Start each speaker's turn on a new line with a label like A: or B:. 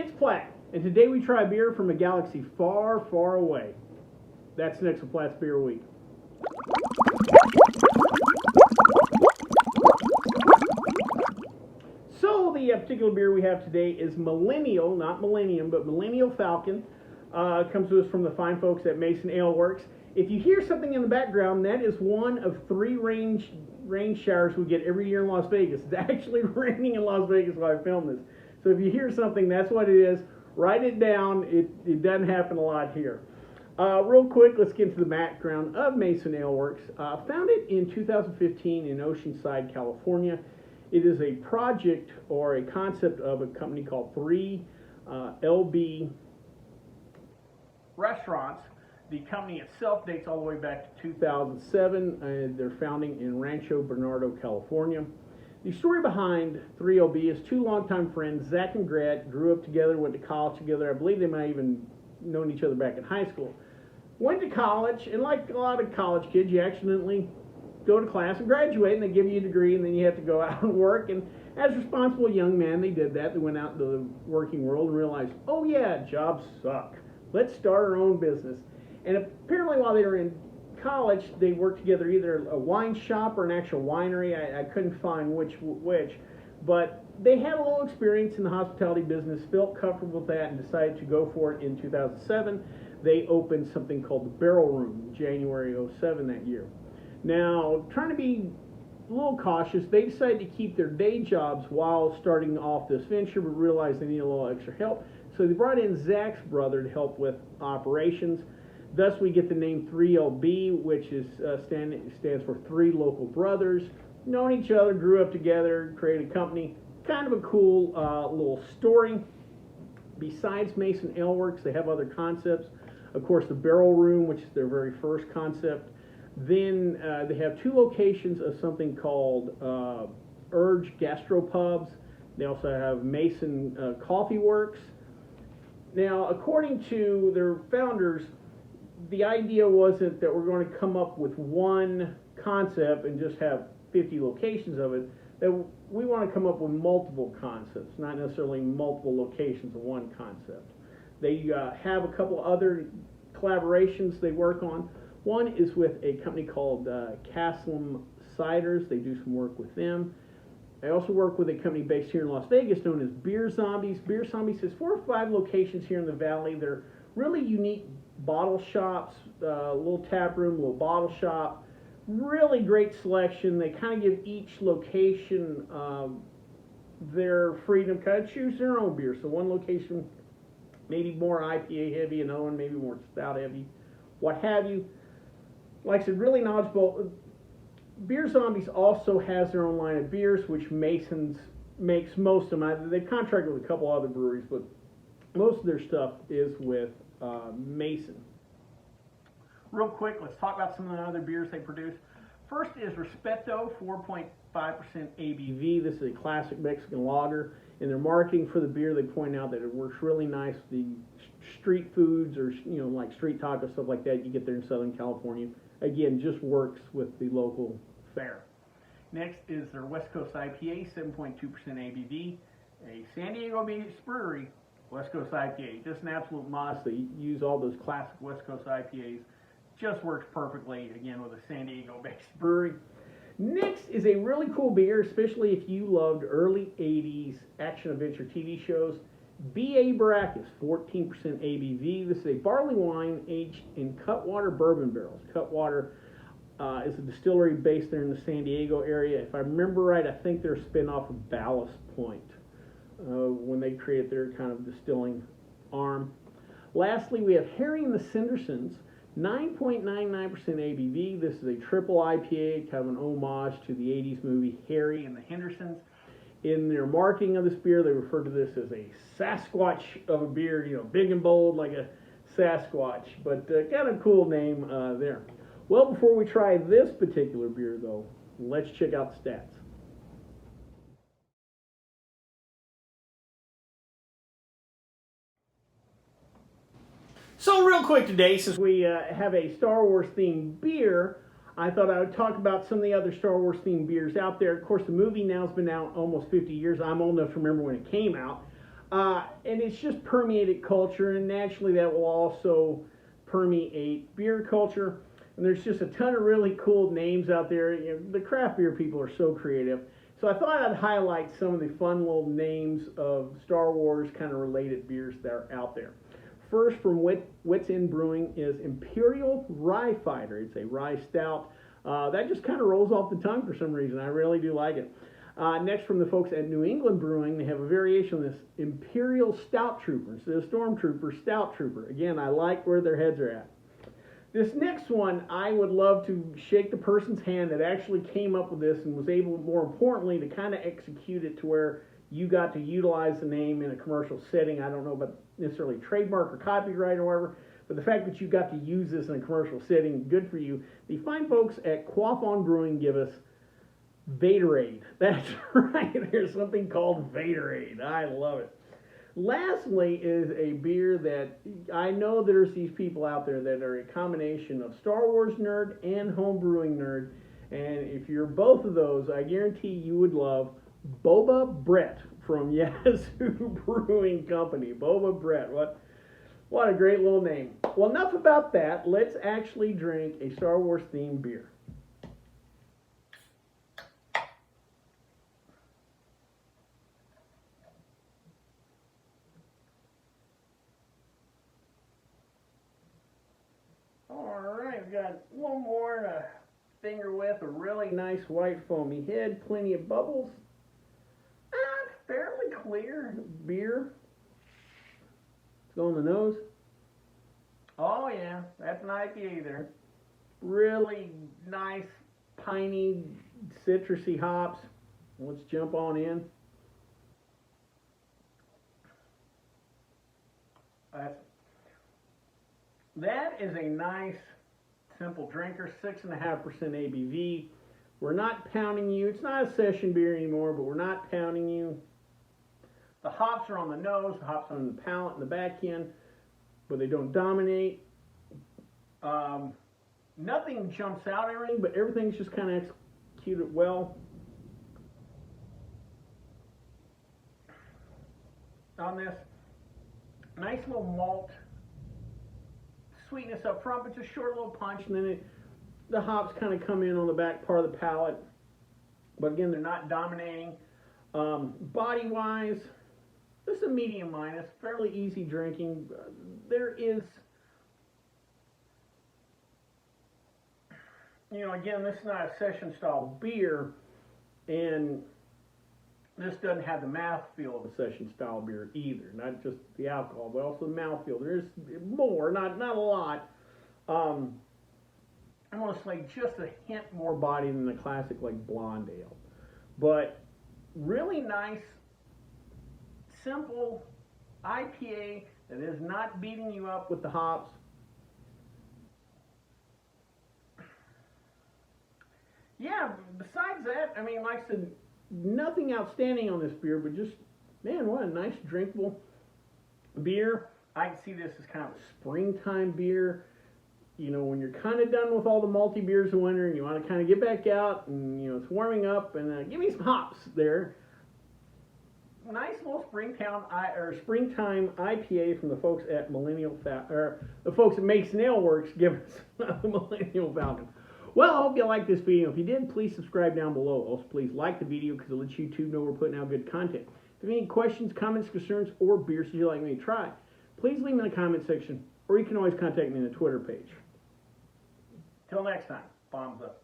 A: It's Platt, and today we try beer from a galaxy far, far away. That's next on Platt's Beer Week. So the particular beer we have today is Millennial, not Millennium, but Millennial Falcon. Comes to us from the fine folks at Mason Ale Works. If you hear something in the background, that is one of 3 rain showers we get every year in Las Vegas. It's actually raining in Las Vegas while I film this. So if you hear something, that's what it is. Write it down. It doesn't happen a lot here. Real quick, let's get into the background of Mason Ale Works. Founded in 2015 in Oceanside, California. It is a project or a concept of a company called 3LB Restaurants. The company itself dates all the way back to 2007. They're founding in Rancho Bernardo, California. The story behind 3LB is 2 longtime friends, Zach and Gret, grew up together, went to college together. I believe they might have even known each other back in high school. Went to college, and like a lot of college kids, you accidentally go to class and graduate, and they give you a degree, and then you have to go out and work. And as responsible young men, they did that. They went out into the working world and realized, oh yeah, jobs suck. Let's start our own business. And apparently while they were in college, they worked together, either a wine shop or an actual winery. I couldn't find which, but they had a little experience in the hospitality business, felt comfortable with that, and decided to go for it in 2007. They opened something called the Barrel Room, January 07 that year. Now, trying to be a little cautious, they decided to keep their day jobs while starting off this venture, but realized they need a little extra help. So they brought in Zach's brother to help with operations. Thus, we get the name 3LB, which is stands for 3 local brothers, known each other, grew up together, created a company. Kind of a cool little story. Besides Mason Ale Works, they have other concepts. Of course, the Barrel Room, which is their very first concept. Then they have 2 locations of something called Urge Gastropubs. They also have Mason Coffee Works. Now, according to their founders, the idea wasn't that we're going to come up with one concept and just have 50 locations of it. That we want to come up with multiple concepts, not necessarily multiple locations of one concept. They have a couple other collaborations they work on. One is with a company called Caslam Ciders. They do some work with them. I also work with a company based here in Las Vegas known as Beer Zombies. Beer Zombies has 4 or 5 locations here in the valley. They're really unique bottle shops, little tap room, little bottle shop. Really great selection. They kind of give each location their freedom to kind of choose their own beer. So one location maybe more IPA heavy, another one maybe more stout heavy, what have you. Like I said, really knowledgeable. Beer Zombies also has their own line of beers, which Mason's makes most of them. They've contracted with a couple other breweries, but most of their stuff is with Mason. Real quick, let's talk about some of the other beers they produce. First is Respeto, 4.5% ABV. This is a classic Mexican lager. In their marketing for the beer, they point out that it works really nice with the street foods or like street tacos, stuff like that you get there in Southern California. Again, just works with the local fare. Next is their West Coast IPA, 7.2% ABV. A San Diego-based brewery, West Coast IPA. Just an absolute must. They use all those classic West Coast IPAs. Just works perfectly, again, with a San Diego-based brewery. Next is a really cool beer, especially if you loved early 80s action-adventure TV shows. B.A. Baracus, 14% ABV. This is a barley wine aged in Cutwater bourbon barrels. Cutwater is a distillery based there in the San Diego area. If I remember right, I think they're a spin-off of Ballast Point when they created their kind of distilling arm. Lastly, we have Harry and the Cindersons, 9.99% ABV. This is a triple IPA, kind of an homage to the 80s movie Harry and the Hendersons. In their marketing of this beer, they refer to this as a Sasquatch of a beer, big and bold like a Sasquatch, but kind of cool name there. Well, before we try this particular beer, though, let's check out the stats. So real quick today, since we have a Star Wars themed beer, I thought I would talk about some of the other Star Wars themed beers out there. Of course, the movie now has been out almost 50 years. I'm old enough to remember when it came out. And it's just permeated culture, and naturally that will also permeate beer culture. And there's just a ton of really cool names out there. You know, the craft beer people are so creative. So I thought I'd highlight some of the fun little names of Star Wars kind of related beers that are out there. First, from Wits End Brewing, is Imperial Rye Fighter. It's a rye stout. That just kind of rolls off the tongue for some reason. I really do like it. Next, from the folks at New England Brewing, they have a variation of this Imperial Stout Trooper. Instead of Stormtrooper, Stout Trooper. Again, I like where their heads are at. This next one, I would love to shake the person's hand that actually came up with this and was able, more importantly, to kind of execute it to where you got to utilize the name in a commercial setting. I don't know about necessarily trademark or copyright or whatever, but the fact that you got to use this in a commercial setting, good for you. The fine folks at Quaff On Brewing give us Vaderade. That's right, there's something called Vaderade. I love it. Lastly is a beer that I know there's these people out there that are a combination of Star Wars nerd and home brewing nerd. And if you're both of those, I guarantee you would love Boba Brett from Yazoo Brewing Company. Boba Brett, what a great little name. Well, enough about that. Let's actually drink a Star Wars themed beer. Alright, we've got one more to finger with, a really nice white foamy head, plenty of bubbles. Fairly clear beer. Let's go on the nose. Oh yeah, that's an IPA there. Really nice, piney, citrusy hops. Let's jump on in. That is a nice, simple drinker, 6.5% ABV. We're not pounding you. It's not a session beer anymore, but we're not pounding you. The hops are on the nose, the hops are on the palate and the back end, but they don't dominate. Nothing jumps out or anything, but everything's just kind of executed well. On this, nice little malt sweetness up front, but just short little punch, and then the hops kind of come in on the back part of the palate. But again, they're not dominating. Body-wise, this is a medium minus, fairly easy drinking. There is, you know, again, this is not a session style beer, and this doesn't have the mouthfeel of a session style beer either. Not just the alcohol, but also the mouthfeel. There is more, not a lot. I want to say just a hint more body than the classic like blonde ale. But really nice, simple IPA that is not beating you up with the hops. Yeah, besides that, I mean, like I said, nothing outstanding on this beer, but just, man, what a nice drinkable beer. I can see this as kind of a springtime beer. You know, when you're kind of done with all the malty beers in winter and you want to kind of get back out and, you know, it's warming up, and give me some hops there. Nice little springtime IPA from the folks at Millennial Falcon, or the folks at Mason Ale Works give us the Millennial Falcon. Well, I hope you liked this video. If you did, please subscribe down below. Also, please like the video because it lets YouTube know we're putting out good content. If you have any questions, comments, concerns, or beers you'd like me to try, please leave them in the comment section, or you can always contact me on the Twitter page. Till next time, bombs up.